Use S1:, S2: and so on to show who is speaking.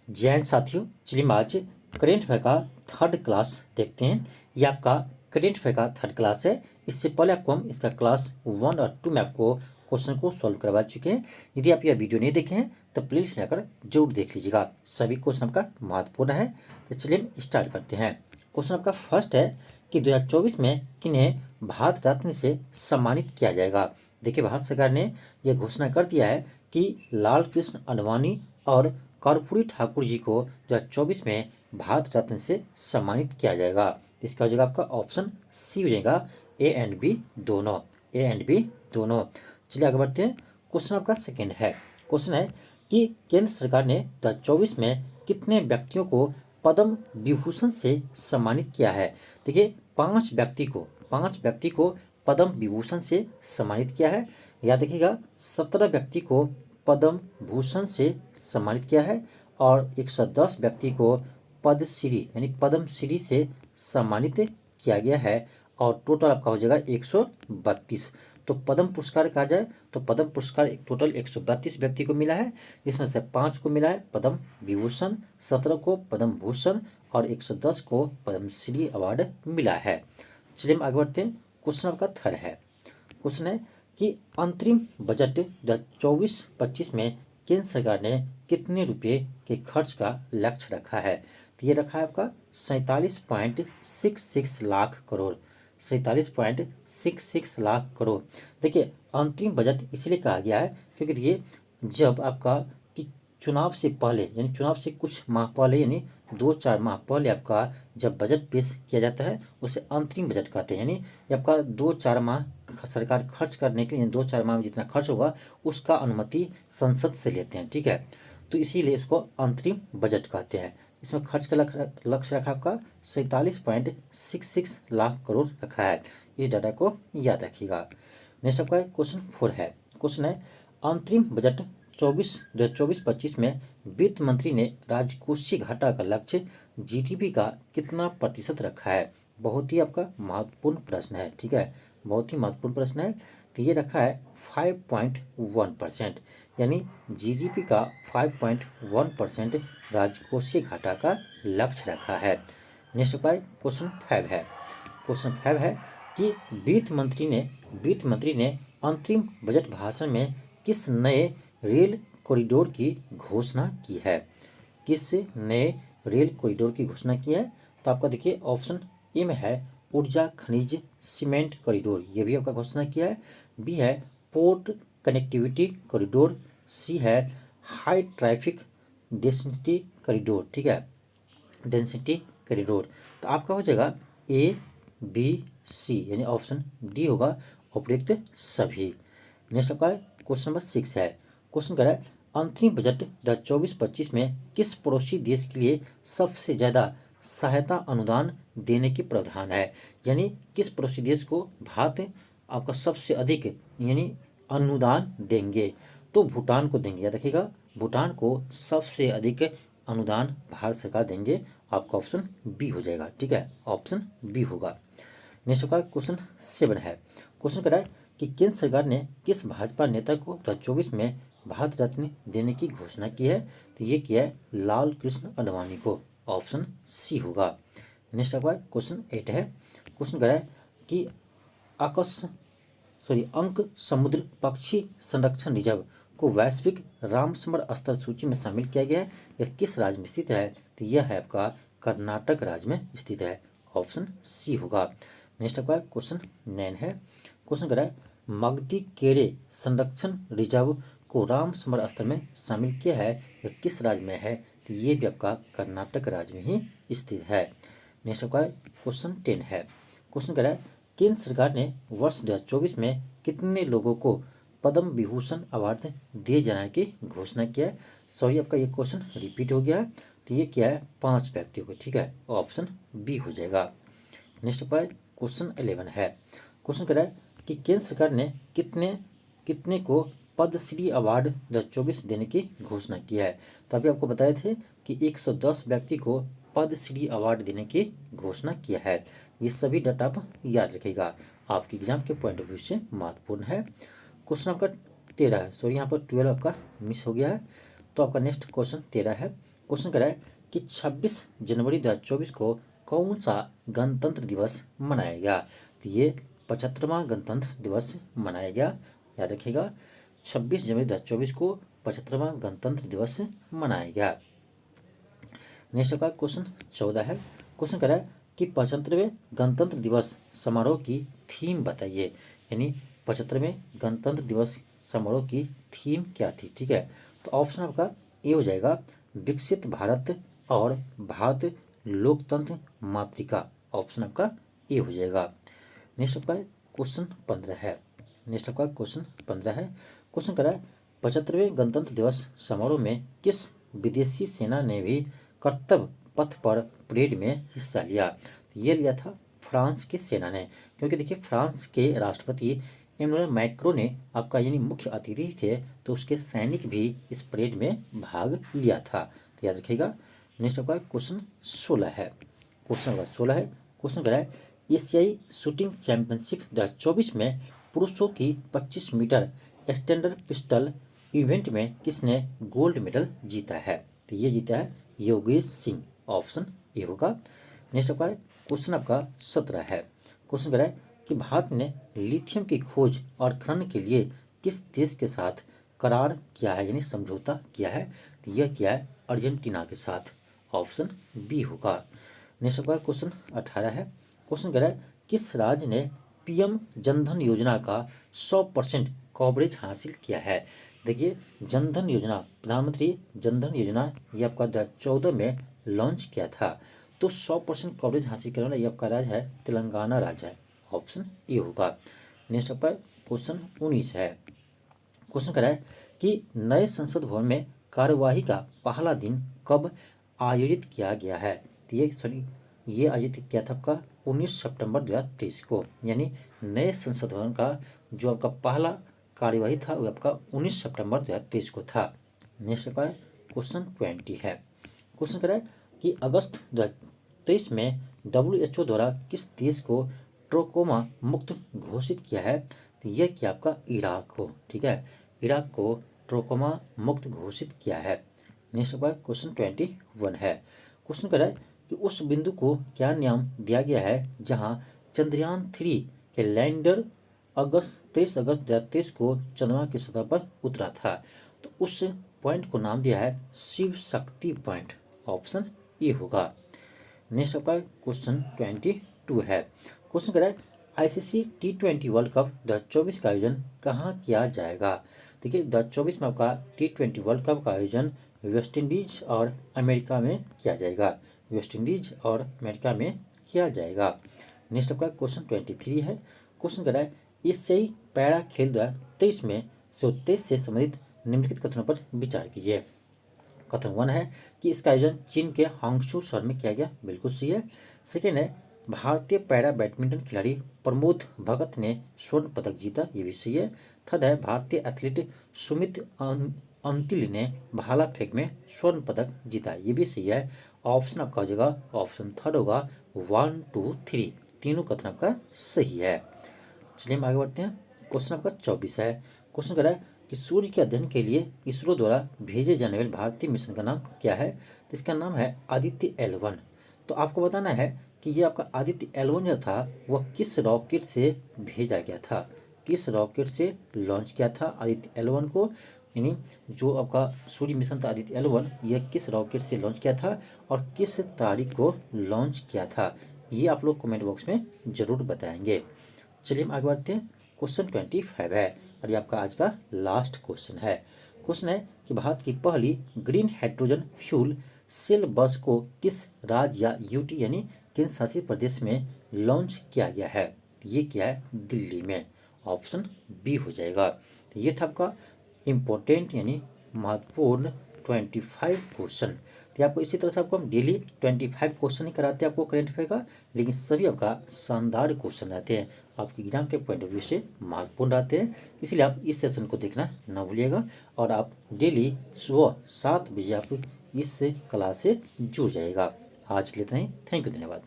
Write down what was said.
S1: जय हिंद साथियों, चलिए हम आज करेंट अफेयर का थर्ड क्लास देखते हैं। ये आपका करेंट अफेयर का थर्ड क्लास है। इससे पहले आपको हम इसका क्लास 1 और 2 में आपको क्वेश्चन को सॉल्व करवा चुके हैं। यदि आप यह वीडियो नहीं देखे हैं तो प्लीज जाकर जरूर देख लीजिएगा, सभी क्वेश्चन आपका महत्वपूर्ण है। तो चलिए हम स्टार्ट करते हैं। क्वेश्चन आपका फर्स्ट है कि 2024 में किन्हें भारत रत्न से सम्मानित किया जाएगा। देखिए, भारत सरकार ने यह घोषणा कर दिया है कि लाल कृष्ण आडवाणी और कर्पूरी ठाकुर जी को 2024 में भारत रत्न से सम्मानित किया जाएगा। तो इसका हो जाएगा आपका ऑप्शन सी हो जाएगा, ए एंड बी दोनों, ए एंड बी दोनों। चलिए आगे बढ़ते हैं। क्वेश्चन आपका सेकेंड है। क्वेश्चन है कि केंद्र सरकार ने 2024 में कितने व्यक्तियों को पद्म विभूषण से सम्मानित किया है। देखिए, पांच व्यक्ति को पद्म विभूषण से सम्मानित किया है। याद रखिएगा, 17 व्यक्ति को पद्म भूषण से सम्मानित किया है और 110 व्यक्ति को पद्मश्री यानी पद्मश्री से सम्मानित किया गया है और टोटल आपका हो जाएगा 132। तो पद्म पुरस्कार कहा जाए तो पद्म पुरस्कार एक टोटल 132 व्यक्ति को मिला है। इसमें से 5 को मिला है पद्म विभूषण, 17 को पद्म भूषण और 110 को पद्मश्री अवार्ड मिला है। चलिए हम आगे बढ़ते हैं। क्वेश्चन आपका थर्ड है। क्वेश्चन है कि अंतरिम बजट 2024-25 में केंद्र सरकार ने कितने रुपए के खर्च का लक्ष्य रखा है। तो ये रखा है आपका 47.66 लाख करोड़, 47.66 लाख करोड़। देखिए, अंतरिम बजट इसलिए कहा गया है क्योंकि देखिए, जब आपका कि चुनाव से पहले यानी चुनाव से कुछ माह पहले यानी 2-4 माह पहले आपका जब बजट पेश किया जाता है उसे अंतरिम बजट कहते हैं। यानी ये आपका 2-4 माह सरकार खर्च करने के लिए 2-4 माह में जितना खर्च होगा उसका अनुमति संसद से लेते हैं, ठीक है। तो इसीलिए इसको अंतरिम बजट कहते हैं। इसमें खर्च का लक्ष्य रखा आपका 47.66 लाख करोड़ रखा है। इस डाटा को याद रखिएगा। नेक्स्ट आपका क्वेश्चन 4 है। क्वेश्चन है अंतरिम बजट 2024-25 में वित्त मंत्री ने राजकोषीय घाटा का लक्ष्य जीडीपी का कितना प्रतिशत रखा है। बहुत ही आपका महत्वपूर्ण प्रश्न है, ठीक है, बहुत ही महत्वपूर्ण प्रश्न है। तो ये रखा है 5.1%, यानी जीडीपी का 5.1% राजकोषीय घाटा का लक्ष्य रखा है। नेक्स्ट उपाय क्वेश्चन 5 है। क्वेश्चन 5 है कि वित्त मंत्री ने अंतरिम बजट भाषण में किस नए रेल कॉरिडोर की घोषणा की है। किस नए रेल कॉरिडोर की घोषणा की है। तो आपका देखिए ऑप्शन ए में है ऊर्जा खनिज सीमेंट कॉरिडोर, ये भी आपका घोषणा किया है। बी है पोर्ट कनेक्टिविटी कॉरिडोर। सी है हाई ट्रैफिक डेंसिटी कॉरिडोर, ठीक है, डेंसिटी कॉरिडोर। तो आपका हो जाएगा ए बी सी, यानी ऑप्शन डी होगा उपयुक्त सभी। नेक्स्ट आपका क्वेश्चन नंबर 6 है। क्वेश्चन कह रहा है अंतरिम बजट 2024-25 में किस पड़ोसी देश के लिए सबसे ज़्यादा सहायता अनुदान देने की प्रावधान है। यानी किस पड़ोसी देश को भारत आपका सबसे अधिक यानी अनुदान देंगे। तो भूटान को देंगे। याद रखिएगा, भूटान को सबसे अधिक अनुदान भारत सरकार देंगे। आपका ऑप्शन बी हो जाएगा, ठीक है, ऑप्शन बी होगा। नेक्स्ट का क्वेश्चन 7 है। क्वेश्चन कह रहा है कि केंद्र सरकार ने किस भाजपा नेता को 2024 में भारत रत्न देने की घोषणा की है। तो ये किया है लाल कृष्ण आडवाणी को, ऑप्शन सी होगा। नेक्स्ट आपका क्वेश्चन 8 है। क्वेश्चन कह रहा है कि अंक समुद्र पक्षी संरक्षण रिजर्व को वैश्विक रामसमर स्तर सूची में शामिल किया गया है। यह किस राज्य में स्थित है। तो यह है आपका कर्नाटक राज्य में स्थित है, ऑप्शन सी होगा। नेक्स्ट आपका क्वेश्चन 9 है। क्वेश्चन कह रहा है मगधी केरे संरक्षण रिजर्व को रामसमर स्तर में शामिल किया है, यह किस राज्य में है। तो ये भी आपका कर्नाटक राज्य में ही स्थित है। नेक्स्ट आपका क्वेश्चन 10 है। क्वेश्चन कह रहा है केंद्र सरकार ने वर्ष 2024 में कितने लोगों को पद्म विभूषण अवार्ड दिए जाने की घोषणा किया है। सॉरी, आपका ये क्वेश्चन रिपीट हो गया है। तो ये क्या है 5 व्यक्तियों को, ठीक है, ऑप्शन बी हो जाएगा। नेक्स्ट पर क्वेश्चन 11 है। क्वेश्चन कह रहा है कि केंद्र सरकार ने कितने को पद्मश्री अवार्ड 2024 देने की घोषणा की है। तो अभी आपको बताए थे कि 110 व्यक्ति को पद्मश्री अवार्ड देने की घोषणा किया है। ये सभी डाटा आप याद रखिएगा, आपके एग्जाम के पॉइंट ऑफ व्यू से महत्वपूर्ण है। क्वेश्चन आपका 13 है, सॉरी यहाँ पर 12 आपका मिस हो गया है। तो आपका नेक्स्ट क्वेश्चन 13 है। क्वेश्चन कह रहा है कि 26 जनवरी 2024 को कौन सा गणतंत्र दिवस मनाया गया। तो ये 75वां गणतंत्र दिवस मनाया गया, याद रखिएगा। 26 जनवरी 2024 को 75वां गणतंत्र दिवस मनाया गया। नेक्स्ट आपका क्वेश्चन 14 है। क्वेश्चन कह रहा है कि 75वें गणतंत्र दिवस समारोह की थीम बताइए, यानी 75वें गणतंत्र दिवस समारोह की थीम क्या थी। ठीक है, तो ऑप्शन आपका ए हो जाएगा विकसित भारत और भारत लोकतंत्र मातृका। ऑप्शन आपका ए हो जाएगा। नेक्स्ट आपका क्वेश्चन 15 है। नेक्स्ट आपका क्वेश्चन 15 है। क्वेश्चन कह रहा है 75वें गणतंत्र दिवस समारोह में किस विदेशी सेना ने भी कर्तव्य पथ पर परेड में हिस्सा लिया। तो ये लिया था फ्रांस की सेना ने, क्योंकि देखिए फ्रांस के राष्ट्रपति इमैनुअल मैक्रों ने आपका यानी मुख्य अतिथि थे, तो उसके सैनिक भी इस परेड में भाग लिया था। तो याद रखिएगा। नेक्स्ट आपका क्वेश्चन 16 है। क्वेश्चन आपका 16 है। क्वेश्चन कह रहा है एशियाई शूटिंग चैंपियनशिप 2024 में पुरुषों की 25 मीटर स्टैंडर्ड पिस्टल इवेंट में किसने गोल्ड मेडल जीता है। तो ये जीता है योगेश सिंह। ऑप्शन ए होगा। नेक्स्ट आपका क्वेश्चन आपका 17 है। क्वेश्चन कह रहा है कि भारत ने लिथियम की खोज और खनन के लिए किस देश के साथ करार किया है, यानी समझौता किया है। तो यह किया है अर्जेंटीना के साथ। ऑप्शन बी होगा। नेक्स्ट आपका क्वेश्चन 18 है। क्वेश्चन कह रहा है किस राज्य ने पीएम जनधन योजना का 100% कवरेज हासिल किया है। देखिए जनधन योजना, प्रधानमंत्री जनधन योजना ये आपका 2014 में लॉन्च किया था, तो 100% कवरेज हासिल करने वाला ये आपका राज्य है तेलंगाना राज्य है। ऑप्शन ए होगा। नेक्स्ट आपका क्वेश्चन 19 है। क्वेश्चन कह रहा है कि नए संसद भवन में कार्यवाही का पहला दिन कब आयोजित किया गया है। तो ये आयोजित किया था आपका 19 सितंबर 2023 को, यानी नए संसद भवन का जो आपका पहला कार्यवाही था वो आपका 19 सितंबर 2023 को था। नेक्स्ट का क्वेश्चन 20 है। क्वेश्चन कह रहा है कि अगस्त 2023 में WHO द्वारा किस देश को ट्रोकोमा मुक्त घोषित किया है। तो यह किया आपका इराक को। ठीक है, इराक को ट्रोकोमा मुक्त घोषित किया है। नेक्स्ट का क्वेश्चन 21 है। क्वेश्चन कह रहा है कि उस बिंदु को क्या नाम दिया गया है जहां चंद्रयान 3 के लैंडर 23 अगस्त 2023 को चंद्रमा की सतह पर उतरा था। तो उस पॉइंट को नाम दिया है Shiv Shakti point. Option A होगा। नेक्स्ट आपका क्वेश्चन 22 है। क्वेश्चन कह रहा है ICC T20 वर्ल्ड कप 2024 का आयोजन कहाँ किया जाएगा। देखिए 2024 में आपका T20 वर्ल्ड कप का आयोजन वेस्ट इंडीज और अमेरिका में किया जाएगा। वेस्ट इंडीज और अमेरिका में किया जाएगा। नेक्स्ट आपका क्वेश्चन 23 है। क्वेश्चन कह रहा है एशियाई पैरा खेल 2023 में 23 से संबंधित निम्नलिखित कथनों पर विचार कीजिए। कथन 1 है कि इसका आयोजन चीन के हांगझू शहर में किया गया, बिल्कुल सही है। सेकेंड है भारतीय पैरा बैडमिंटन खिलाड़ी प्रमोद भगत ने स्वर्ण पदक जीता, ये भी सही है। थर्ड है भारतीय एथलीट सुमित अंतिल ने भाला फेंक में स्वर्ण पदक जीता, ये भी सही है। ऑप्शन आपका हो जाएगा ऑप्शन थर्ड होगा 1, 2, 3, तीनों कथन आपका सही है। चलिए हम आगे बढ़ते हैं। क्वेश्चन आपका 24 है। क्वेश्चन कह रहा है कि सूर्य के अध्ययन के लिए इसरो द्वारा भेजे जाने वाले भारतीय मिशन का नाम क्या है। तो इसका नाम है आदित्य L1। तो आपको बताना है कि ये आपका आदित्य L1 जो था वह किस रॉकेट से भेजा गया था, किस रॉकेट से लॉन्च किया था आदित्य L1 को, यानी जो आपका सूर्य मिशन था आदित्य L1 यह किस रॉकेट से लॉन्च किया था और किस तारीख को लॉन्च किया था, ये आप लोग कमेंट बॉक्स में जरूर बताएंगे। चलिए हम आगे बढ़ते हैं। क्वेश्चन 25 है और ये आपका आज का लास्ट क्वेश्चन है। क्वेश्चन है कि भारत की पहली ग्रीन हाइड्रोजन फ्यूल सेल बस को किस राज्य या यूटी यानी केंद्र शासित प्रदेश में लॉन्च किया गया है। ये क्या है, दिल्ली में। ऑप्शन बी हो जाएगा। तो ये था आपका इम्पोर्टेंट यानी महत्वपूर्ण 25 क्वेश्चन। तो आपको इसी तरह से आपको हम डेली 25 क्वेश्चन ही कराते हैं आपको करेंट अफेयर का, लेकिन सभी आपका शानदार क्वेश्चन रहते हैं, आपके एग्जाम के पॉइंट ऑफ व्यू से महत्वपूर्ण रहते हैं। इसलिए आप इस सेशन को देखना न भूलिएगा और आप डेली सुबह 7 बजे आप इस क्लास से जुड़ जाइएगा। आज के लिए इतना ही। थैंक यू, धन्यवाद।